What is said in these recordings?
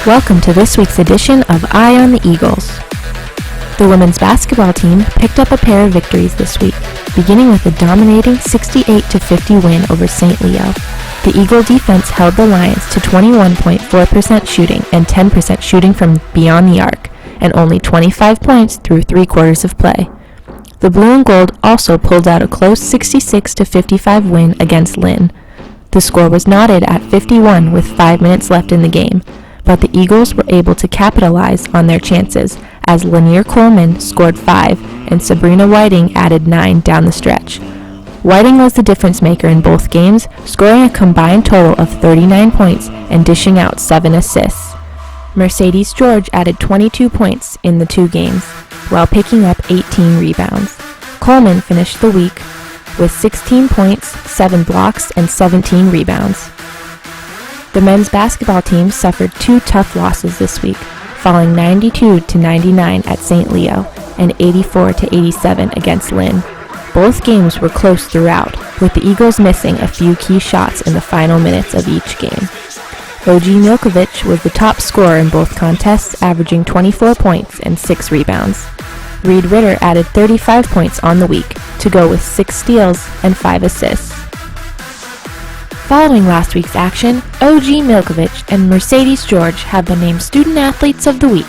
Welcome to this week's edition of Eye on the Eagles. The women's basketball team picked up a pair of victories this week, beginning with a dominating 68-50 win over St. Leo. The Eagle defense held the Lions to 21.4% shooting and 10% shooting from beyond the arc, and only 25 points through 3 quarters of play. The Blue and Gold also pulled out a close 66-55 win against Lynn. The score was knotted at 51 with 5 minutes left in the game, but the Eagles were able to capitalize on their chances as Lanier Coleman scored 5 and Sabrina Whiting added 9 down the stretch. Whiting was the difference maker in both games, scoring a combined total of 39 points and dishing out 7 assists. Mercedes George added 22 points in the 2 games, while picking up 18 rebounds. Coleman finished the week with 16 points, 7 blocks, and 17 rebounds. The men's basketball team suffered 2 tough losses this week, falling 92-99 at St. Leo and 84-87 against Lynn. Both games were close throughout, with the Eagles missing a few key shots in the final minutes of each game. OG Milkovich was the top scorer in both contests, averaging 24 points and 6 rebounds. Reed Ritter added 35 points on the week, to go with 6 steals and 5 assists. Following last week's action, OG Milkovich and Mercedes George have been named Student Athletes of the Week.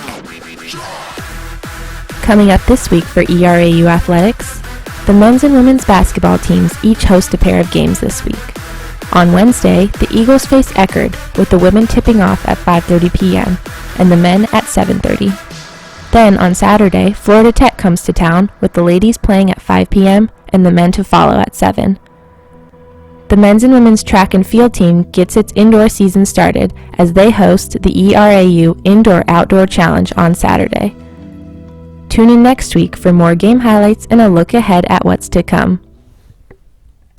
Coming up this week for ERAU Athletics, the men's and women's basketball teams each host a pair of games this week. On Wednesday, the Eagles face Eckerd, with the women tipping off at 5:30 p.m. and the men at 7:30. Then on Saturday, Florida Tech comes to town, with the ladies playing at 5 p.m. and the men to follow at 7. The men's and women's track and field team gets its indoor season started as they host the ERAU Indoor-Outdoor Challenge on Saturday. Tune in next week for more game highlights and a look ahead at what's to come.